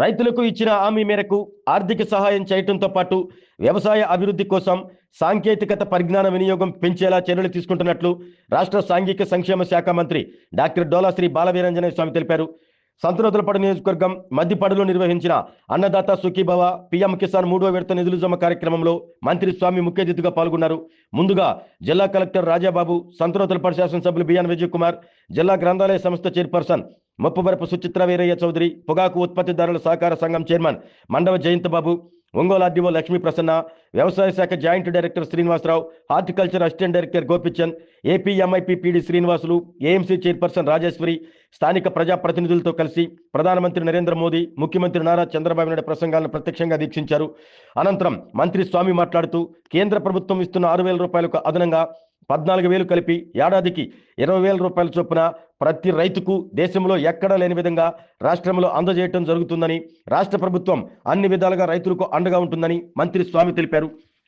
రైతులకు ఇచ్చిన హామీ మేరకు ఆర్థిక సహాయం చేయడంతో పాటు వ్యవసాయ అభివృద్ధి కోసం సాంకేతికత పరిజ్ఞాన వినియోగం పెంచేలా చర్యలు తీసుకుంటున్నట్లు రాష్ట్ర సాంఘిక సంక్షేమ శాఖ మంత్రి డాక్టర్ డోలా శ్రీ బాలవీరాంజనేయ స్వామి తెలిపారు. సంతనూతలపాడు నియోజకవర్గం మద్దిపాడులో నిర్వహించిన అన్నదాత సుఖీభవ పీఎం కిసాన్ 3వ విడత నిధులు జమ కార్యక్రమంలో మంత్రి స్వామి ముఖ్య అతిథిగా పాల్గొన్నారు. ముందుగా జిల్లా కలెక్టర్ రాజాబాబు, సంతనూతలపాడు శాసనసభ్యులు బిఎన్ విజయ్ కుమార్, జిల్లా గ్రంథాలయ సంస్థ చైర్పర్సన్ మొప్పవరపు సుచిత్ర వీరయ్య చౌదరి, పొగాకు ఉత్పత్తిదారుల సహకార సంఘం చైర్మన్ మండవ జయంతబాబు, ఒంగోలు ఆర్డీఓ లక్ష్మీ ప్రసన్న, వ్యవసాయ శాఖ joint director Srinivasarao, horticulture assistant director Gopichand, APMIP PD Srinivasulu, AMC chairperson Rajeswari స్థానిక ప్రజాప్రతినిధులతో కలిసి ప్రధానమంత్రి నరేంద్ర మోదీ, ముఖ్యమంత్రి నారా చంద్రబాబు నాయుడు ప్రసంగాలను ప్రత్యక్షంగా వీక్షించారు. అనంతరం మంత్రి స్వామి మాట్లాడుతూ కేంద్ర ప్రభుత్వం ఇస్తున్న 6,000 రూపాయలకు అదనంగా 14,000 కలిపి ఏడాదికి 20,000 రూపాయల చొప్పున ప్రతి రైతుకు దేశంలో ఎక్కడా లేని విధంగా రాష్ట్రంలో అందజేయటం జరుగుతుందని, రాష్ట్ర ప్రభుత్వం అన్ని విధాలుగా రైతులకు అండగా ఉంటుందని మంత్రి స్వామి తెలిపారు.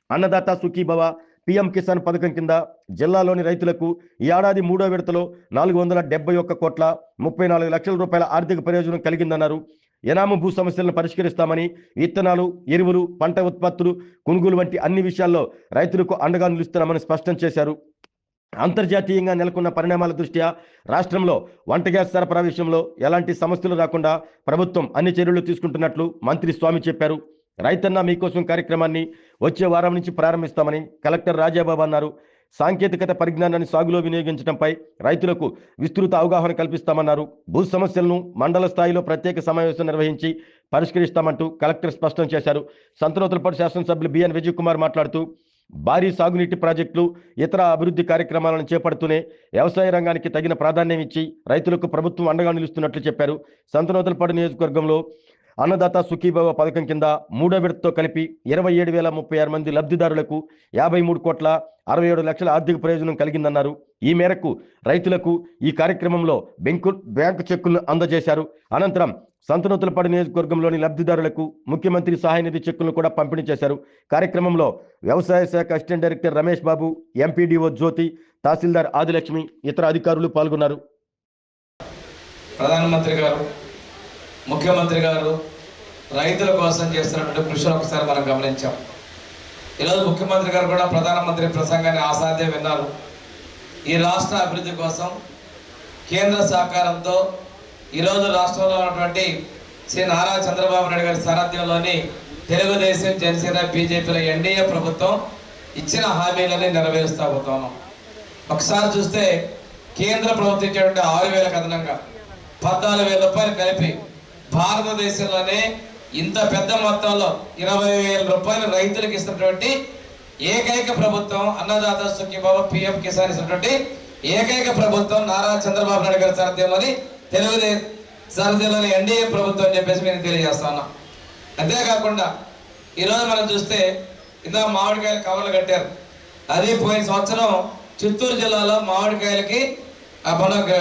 అన్నదాత సుఖీభవ పీఎం కిసాన్ పథకం కింద జిల్లాలోని రైతులకు ఈ ఏడాది 3వ విడతలో 471,34 లక్షల రూపాయల ఆర్థిక ప్రయోజనం కలిగిందన్నారు. ఎనాము భూ సమస్యలను పరిష్కరిస్తామని, విత్తనాలు, ఎరువులు, పంట ఉత్పత్తులు, కొనుగోలు వంటి అన్ని విషయాల్లో రైతులకు అండగా నిలుస్తున్నామని స్పష్టం చేశారు. అంతర్జాతీయంగా నెలకొన్న పరిణామాల దృష్ట్యా రాష్ట్రంలో వంట గ్యాస్ సరఫరా విషయంలో ఎలాంటి సమస్యలు రాకుండా ప్రభుత్వం అన్ని చర్యలు తీసుకుంటున్నట్లు మంత్రి స్వామి చెప్పారు. రైతన్న మీకోసం కార్యక్రమాన్ని వచ్చే వారం నుంచి ప్రారంభిస్తామని కలెక్టర్ రాజాబాబు అన్నారు. సాంకేతికత పరిజ్ఞానాన్ని సాగులో వినియోగించడంపై రైతులకు విస్తృత అవగాహన కల్పిస్తామన్నారు. భూ సమస్యలను మండల స్థాయిలో ప్రత్యేక సమావేశం నిర్వహించి పరిష్కరిస్తామంటూ కలెక్టర్ స్పష్టం చేశారు. సంతనూతలపాడు శాసనసభ్యులు బిఎన్ విజయ్ కుమార్ మాట్లాడుతూ భారీ సాగునీటి ప్రాజెక్టులు, ఇతర అభివృద్ధి కార్యక్రమాలను చేపడుతూనే వ్యవసాయ రంగానికి తగిన ప్రాధాన్యం ఇచ్చి రైతులకు ప్రభుత్వం అండగా నిలుస్తున్నట్లు చెప్పారు. సంతనూతలపాడు నియోజకవర్గంలో అన్నదాత సుఖీభవ పథకం కింద 3వ విడతతో కలిపి 27,036 మంది లబ్ధిదారులకు 53,67 లక్షల ఆర్థిక ప్రయోజనం కలిగిందన్నారు. ఈ మేరకు రైతులకు ఈ కార్యక్రమంలో బ్యాంకు చెక్కులను అందజేశారు. అనంతరం సంతనూతలపాడు నియోజకవర్గంలోని లబ్ధిదారులకు ముఖ్యమంత్రి సహాయ నిధి చెక్కులను కూడా పంపిణీ చేశారు. కార్యక్రమంలో వ్యవసాయ శాఖ assistant director Ramesh Babu, MPDO జ్యోతి, తహసీల్దార్ ఆదిలక్ష్మి, ఇతర అధికారులు పాల్గొన్నారు. ప్రధానమంత్రి గారు, ముఖ్యమంత్రి గారు రైతుల కోసం చేస్తున్నటువంటి కృషిని ఒకసారి మనం గమనించాం. ఈరోజు ముఖ్యమంత్రి గారు కూడా ప్రధానమంత్రి ప్రసంగాన్ని ఆసాధ్యం విన్నారు. ఈ రాష్ట్ర అభివృద్ధి కోసం కేంద్ర సహకారంతో ఈరోజు రాష్ట్రంలో ఉన్నటువంటి శ్రీ నారా చంద్రబాబు నాయుడు గారి సారథ్యంలోని తెలుగుదేశం, జనసేన, బీజేపీల ఎన్డీఏ ప్రభుత్వం ఇచ్చిన హామీలని నెరవేరుస్తూ పోతాను. ఒకసారి చూస్తే కేంద్ర ప్రభుత్వం ఇచ్చేటువంటి 6,000 అదనంగా 14,000 రూపాయలు కలిపి భారతదేశంలోనే ఇంత పెద్ద మొత్తంలో 20,000 రూపాయలు రైతులకు ఇస్తున్నటువంటి ఏకైక ప్రభుత్వం అన్నదాత సుఖీభవ పీఎం కిసాన్ ఇస్తున్నటువంటి ఏకైక ప్రభుత్వం నారా చంద్రబాబు నాయుడు గారి సారథ్యంలోని తెలుగుదేశం సారథ్యంలోని ఎన్డీఏ ప్రభుత్వం అని చెప్పేసి నేను తెలియజేస్తా ఉన్నా. అంతేకాకుండా ఈరోజు మనం చూస్తే ఇందా మామిడికాయలు కవర్లు కట్టారు. అది పోయిన సంవత్సరం చిత్తూరు జిల్లాలో మామిడికాయలకి మనకు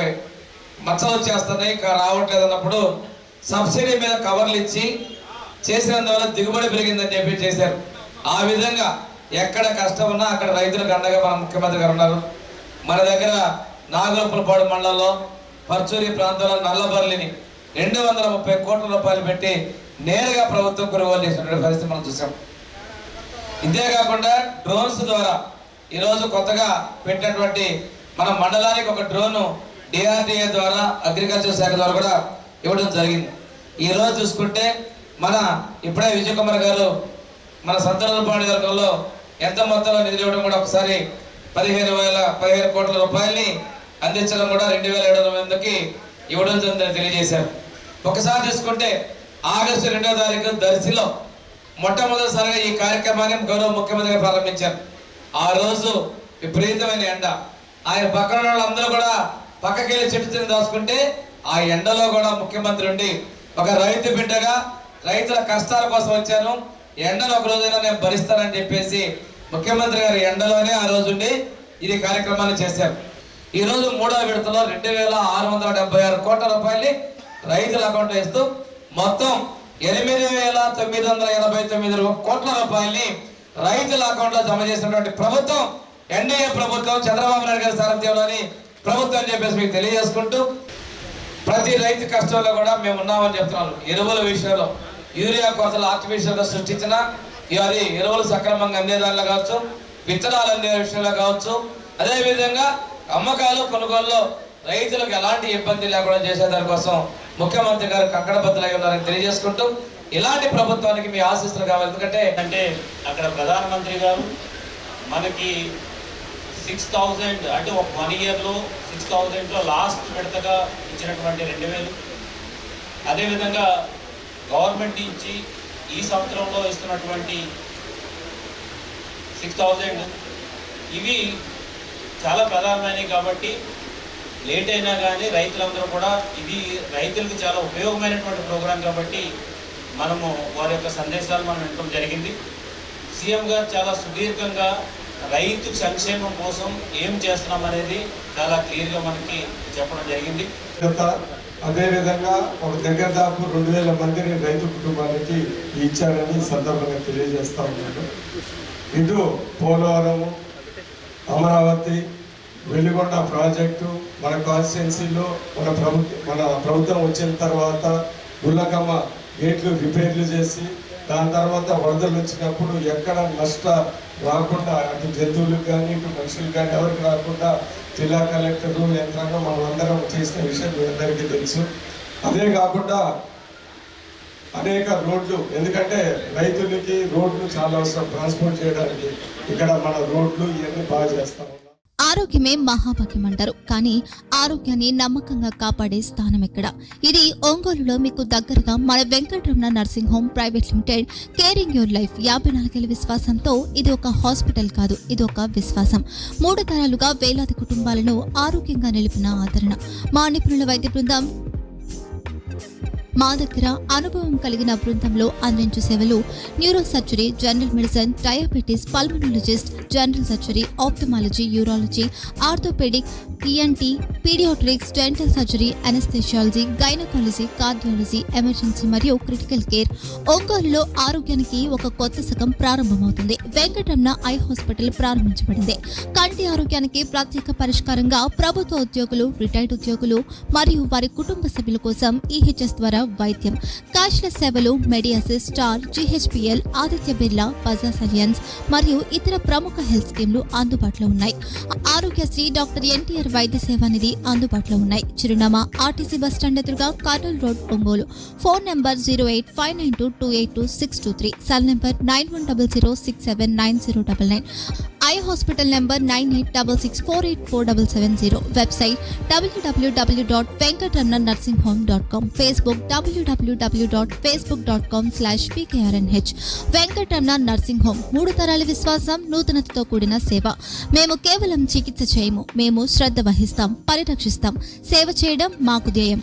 మచ్చలు వచ్చేస్తున్నాయి, రావట్లేదు అన్నప్పుడు సబ్సిడీ మీద కవర్లు ఇచ్చి చేసినందువల్ల దిగుబడి పెరిగిందని చెప్పి చేశారు. ఆ విధంగా ఎక్కడ కష్టం ఉన్నా అక్కడ రైతులకు అండగా మన ముఖ్యమంత్రి గారు ఉన్నారు. మన దగ్గర నాగలపులపాడు మండలంలో పర్చూరి ప్రాంతంలో నల్లబర్లిని 230 కోట్ల రూపాయలు పెట్టి నేరుగా ప్రభుత్వం కొనుగోలు చేసినటువంటి పరిస్థితి మనం చూసాం. ఇంతేకాకుండా డ్రోన్స్ ద్వారా ఈరోజు కొత్తగా పెట్టినటువంటి మన మండలానికి ఒక డ్రోను డిఆర్డిఏ ద్వారా అగ్రికల్చర్ శాఖ ద్వారా కూడా ఇవ్వడం జరిగింది. ఈరోజు చూసుకుంటే మన ఇప్పుడే విజయ్ కుమార్ గారు మన సంతనూతలపాడు వర్గంలో ఎంత మొత్తంలో నిధులు ఇవ్వడం కూడా ఒకసారి 15 కోట్ల రూపాయలని అందించడం కూడా 2,700 మందికి ఇవ్వడం జరిగిందని తెలియజేశారు. ఒకసారి చూసుకుంటే ఆగస్టు 2వ తారీఖు దర్శిలో మొట్టమొదటిసారిగా ఈ కార్యక్రమాన్ని గౌరవ ముఖ్యమంత్రి గారు ప్రారంభించారు. ఆ రోజు విపరీతమైన ఎండ, ఆయన పక్కన వాళ్ళందరూ కూడా పక్కకెళ్ళి చెట్టు దాచుకుంటే ఆ ఎండలో కూడా ముఖ్యమంత్రి ఉండి ఒక రైతు బిడ్డగా రైతుల కష్టాల కోసం వచ్చాను, ఎండను ఒక రోజైనా నేను భరిస్తానని చెప్పేసి ముఖ్యమంత్రి గారు ఎండలోనే ఆ రోజు ఉండి ఇది కార్యక్రమాన్ని చేశారు. ఈ రోజు 3వ విడతలో 2,676 కోట్ల రూపాయలు రైతుల అకౌంట్లో ఇస్తూ మొత్తం 8,989 కోట్ల రూపాయలని రైతుల అకౌంట్లో జమ చేసినటువంటి ప్రభుత్వం ఎన్డీఏ ప్రభుత్వం, చంద్రబాబు నాయుడు గారి సారథ్యంలోని ప్రభుత్వం అని చెప్పేసి మీకు తెలియజేసుకుంటూ ప్రతి రైతు కష్టంలో కూడా మేము ఉన్నామని చెప్తున్నాను. ఎరువుల విషయంలో యూరియా కొరతలు ఆర్టిఫిషియల్గా సృష్టించిన అది ఎరువులు సక్రమంగా అందేదానిలో కావచ్చు, విత్తనాలు అందే విషయంలో కావచ్చు, అదేవిధంగా అమ్మకాలు కొనుగోలులో రైతులకు ఎలాంటి ఇబ్బంది లేకుండా చేసేదానికోసం ముఖ్యమంత్రి గారు కంకణబద్ధులై ఉన్నారని తెలియజేసుకుంటూ ఇలాంటి ప్రభుత్వానికి మీ ఆశీస్సులు కావాలి. ఎందుకంటే అక్కడ ప్రధానమంత్రి గారు మనకి 6,000 అంటే ఒక 1 ఇయర్లో 6,000లో లాస్ట్ విడతగా ఇచ్చినటువంటి 2,000, అదేవిధంగా గవర్నమెంట్ నుంచి ఈ సంవత్సరంలో ఇస్తున్నటువంటి 6,000 ఇవి చాలా ప్రధానమైనవి. కాబట్టి లేట్ అయినా కానీ రైతులందరూ కూడా ఇది రైతులకు చాలా ఉపయోగమైనటువంటి ప్రోగ్రాం కాబట్టి మనము వారి యొక్క సందేశాలు మనం వినడం జరిగింది. సీఎం గారు చాలా సుదీర్ఘంగా రైతు సంక్షేమం కోసం ఏం చేస్తున్నాం అనేది చాలా క్లియర్గా మనకి చెప్పడం జరిగింది. అదేవిధంగా ఒక దగ్గర దాపు 2,000 మందిని రైతు కుటుంబానికి ఇచ్చారని సందర్భంగా తెలియజేస్తా ఉన్నాను. ఇటు పోలవరం, అమరావతి, వెలిగొండ ప్రాజెక్టు మన కాన్స్టిట్యున్సీలో మన ప్రభుత్వం వచ్చిన తర్వాత గుల్లకమ్మ గేట్లు రిపేర్లు చేసి దాని తర్వాత వరదలు వచ్చినప్పుడు ఎక్కడ నష్ట రాకుండా అటు జంతువులకు కానీ ఇటు మనుషులకు కానీ ఎవరికి రాకుండా జిల్లా కలెక్టరు యంత్రాంగం మనం అందరం చేసిన విషయం మీ అందరికీ తెలుసు. అదే కాకుండా అనేక రోడ్లు, ఎందుకంటే రైతులకి రోడ్లు చాలా అవసరం ట్రాన్స్పోర్ట్ చేయడానికి. ఇక్కడ మన రోడ్లు ఇవన్నీ బాగా చేస్తాం. ఆరోగ్యమే మహాభాగ్యం అంటారు, కానీ ఆరోగ్యాన్ని నమ్మకంగా కాపాడే స్థానం ఎక్కడ? ఇది ఒంగోలులో మీకు దగ్గరగా మన Venkataramana nursing home private limited. Caring your life 54 ఏళ్ల విశ్వాసంతో ఇది ఒక హాస్పిటల్ కాదు, ఇది ఒక విశ్వాసం. 3 తరాలుగా వేలాది కుటుంబాలను ఆరోగ్యంగా నిలిపిన ఆదరణ. మా నిపుణుల వైద్య బృందం మా దగ్గర అనుభవం కలిగిన బృందంలో అందించే సేవలు neuro surgery, general medicine, diabetes, pulmonologist, general surgery, ophthalmology, urology, orthopaedic, ENT, paediatrics, dental surgery, anaesthesiology, gynaecology, cardiology, emergency మరియు క్రిటికల్ కేర్. ఒంగోలులో ఆరోగ్యానికి ఒక కొత్త శకం ప్రారంభమవుతుంది. వెంకటరమణ ఐ హాస్పిటల్ ప్రారంభించబడింది. కంటి ఆరోగ్యానికి ప్రత్యేక పరిష్కారంగా ప్రభుత్వ ఉద్యోగులు, రిటైర్డ్ ఉద్యోగులు మరియు వారి కుటుంబ సభ్యుల కోసం EHS ద్వారా వైద్యం, క్యాష్లెస్ సేవలు, Mediassist, Star, GHPL, Aditya Birla, Bajaj Allianz మరియు ఇతర ప్రముఖ హెల్త్ స్కీమ్లు అందుబాటులో ఉన్నాయి. ఆరోగ్యశ్రీ, డాక్టర్ NTR వైద్య సేవా నిధి అందుబాటులో ఉన్నాయి. చిరునామా RTC బస్ స్టాండ్ ఎదురుగా, Kurnool road, Ongole. Phone number 08592282623, cell number 9100679099, eye hospital number 9866484770, website www.venkatramanarsinghome.com, Facebook www.facebook.com/VKRNH. Venkataramana nursing home, 3 తరాల విశ్వాసం, నూతనతతో కూడిన సేవ. మేము కేవలం చికిత్స చేయము, మేము శ్రద్ధ వహిస్తాం, పరిరక్షిస్తాం. సేవ చేయడం మాకు ధ్యేయం.